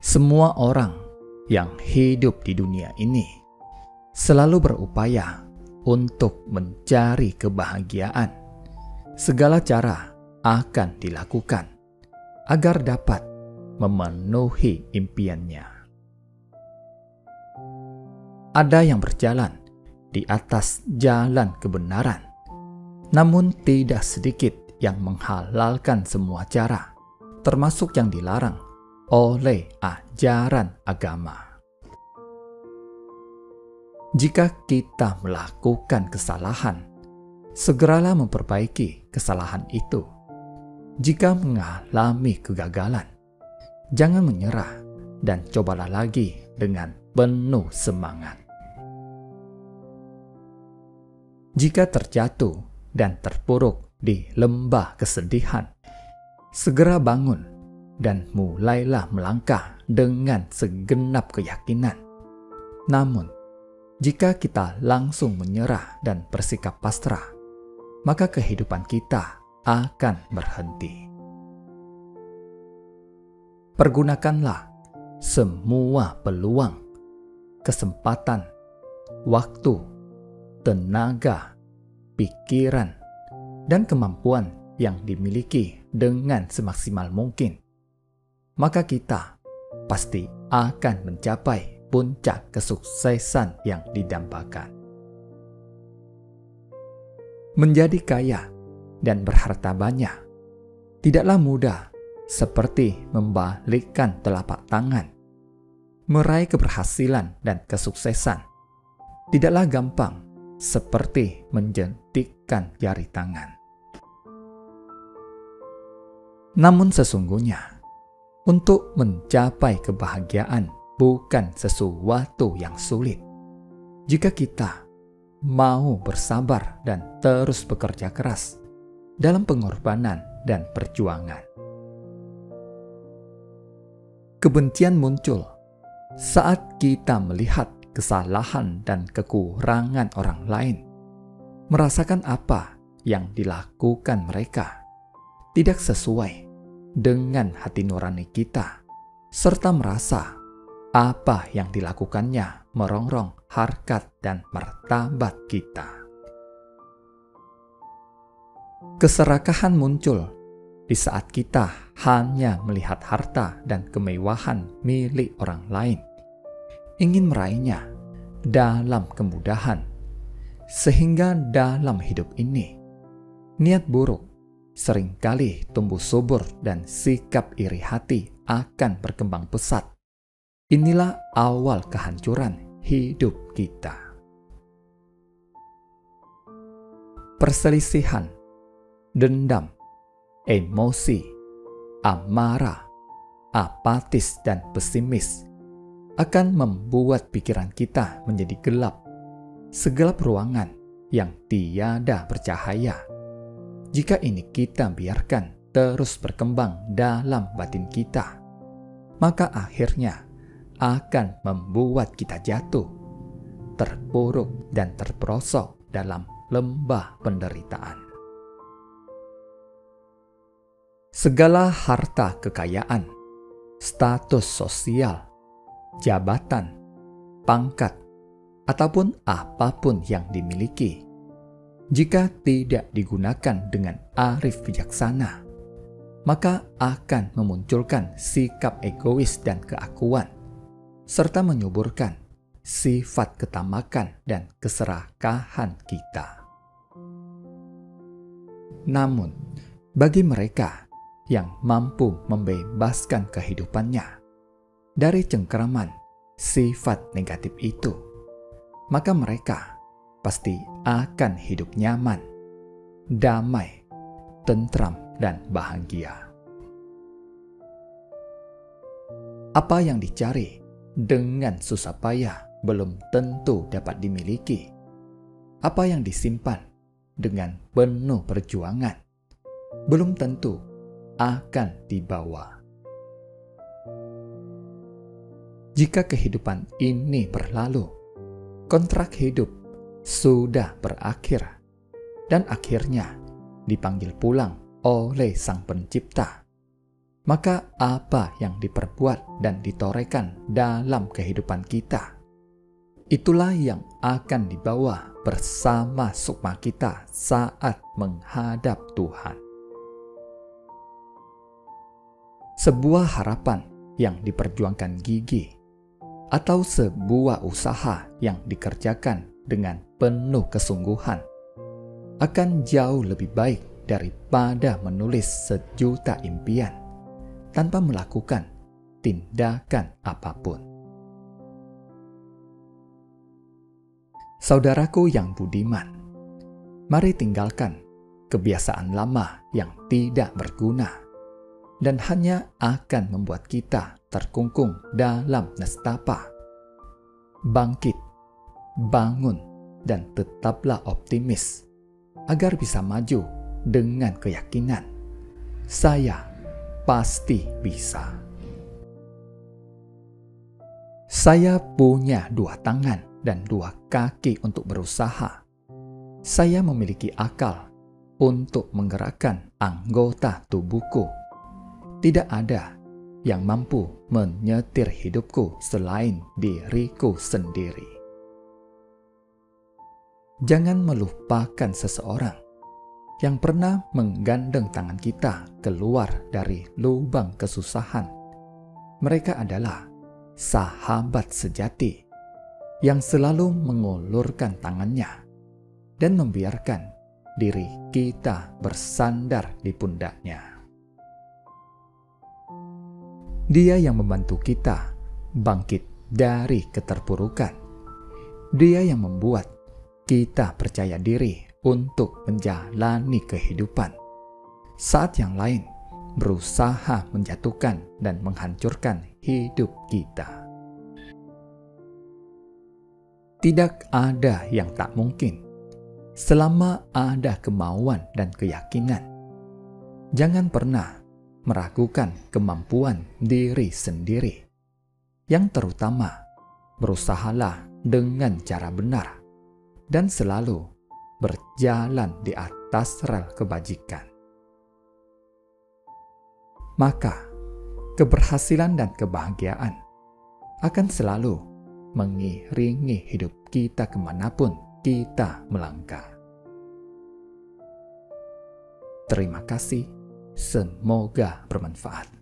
Semua orang yang hidup di dunia ini selalu berupaya untuk mencari kebahagiaan. Segala cara akan dilakukan agar dapat memenuhi impiannya. Ada yang berjalan di atas jalan kebenaran, namun tidak sedikit yang menghalalkan semua cara, termasuk yang dilarang oleh ajaran agama. Jika kita melakukan kesalahan, segeralah memperbaiki kesalahan itu. Jika mengalami kegagalan, jangan menyerah dan cobalah lagi dengan penuh semangat. Jika terjatuh dan terpuruk di lembah kesedihan, segera bangun dan mulailah melangkah dengan segenap keyakinan. Namun, jika kita langsung menyerah dan bersikap pasrah, maka kehidupan kita akan berhenti. Pergunakanlah semua peluang, kesempatan, waktu, tenaga, pikiran, dan kemampuan yang dimiliki dengan semaksimal mungkin. Maka kita pasti akan mencapai puncak kesuksesan yang didambakan. Menjadi kaya dan berharta banyak tidaklah mudah seperti membalikkan telapak tangan. Meraih keberhasilan dan kesuksesan tidaklah gampang seperti menjentikkan jari tangan. Namun sesungguhnya, untuk mencapai kebahagiaan bukan sesuatu yang sulit. Jika kita mau bersabar dan terus bekerja keras dalam pengorbanan dan perjuangan. Kebencian muncul saat kita melihat kesalahan dan kekurangan orang lain, merasakan apa yang dilakukan mereka tidak sesuai dengan hati nurani kita, serta merasa apa yang dilakukannya merongrong harkat dan martabat kita. Keserakahan muncul di saat kita hanya melihat harta dan kemewahan milik orang lain, ingin meraihnya dalam kemudahan, sehingga dalam hidup ini niat buruk seringkali tumbuh subur dan sikap iri hati akan berkembang pesat. Inilah awal kehancuran hidup kita. Perselisihan, dendam, emosi, amarah, apatis, dan pesimis akan membuat pikiran kita menjadi gelap, segelap ruangan yang tiada bercahaya. Jika ini kita biarkan terus berkembang dalam batin kita, maka akhirnya akan membuat kita jatuh, terpuruk, dan terperosok dalam lembah penderitaan. Segala harta kekayaan, status sosial, jabatan, pangkat, ataupun apapun yang dimiliki, jika tidak digunakan dengan arif bijaksana, maka akan memunculkan sikap egois dan keakuan, serta menyuburkan sifat ketamakan dan keserakahan kita. Namun, bagi mereka yang mampu membebaskan kehidupannya dari cengkeraman sifat negatif itu, maka mereka pasti akan hidup nyaman, damai, tentram, dan bahagia. Apa yang dicari dengan susah payah belum tentu dapat dimiliki. Apa yang disimpan dengan penuh perjuangan belum tentu akan dibawa. Jika kehidupan ini berlalu, kontrak hidup sudah berakhir dan akhirnya dipanggil pulang oleh Sang Pencipta, maka apa yang diperbuat dan ditorehkan dalam kehidupan kita, itulah yang akan dibawa bersama sukma kita saat menghadap Tuhan. Sebuah harapan yang diperjuangkan gigih atau sebuah usaha yang dikerjakan dengan penuh kesungguhan akan jauh lebih baik daripada menulis sejuta impian tanpa melakukan tindakan apapun. Saudaraku yang budiman, mari tinggalkan kebiasaan lama yang tidak berguna dan hanya akan membuat kita terkungkung dalam nestapa. Bangkit, bangun, dan tetaplah optimis agar bisa maju dengan keyakinan, saya pasti bisa. Saya punya 2 tangan dan 2 kaki untuk berusaha. Saya memiliki akal untuk menggerakkan anggota tubuhku. Tidak ada yang mampu menyetir hidupku selain diriku sendiri. Jangan melupakan seseorang yang pernah menggandeng tangan kita keluar dari lubang kesusahan. Mereka adalah sahabat sejati yang selalu mengulurkan tangannya dan membiarkan diri kita bersandar di pundaknya. Dia yang membantu kita bangkit dari keterpurukan. Dia yang membuat kita percaya diri untuk menjalani kehidupan, saat yang lain berusaha menjatuhkan dan menghancurkan hidup kita. Tidak ada yang tak mungkin selama ada kemauan dan keyakinan. Jangan pernah meragukan kemampuan diri sendiri. Yang terutama, berusahalah dengan cara benar dan selalu berjalan di atas rel kebajikan. Maka, keberhasilan dan kebahagiaan akan selalu mengiringi hidup kita kemanapun kita melangkah. Terima kasih, semoga bermanfaat.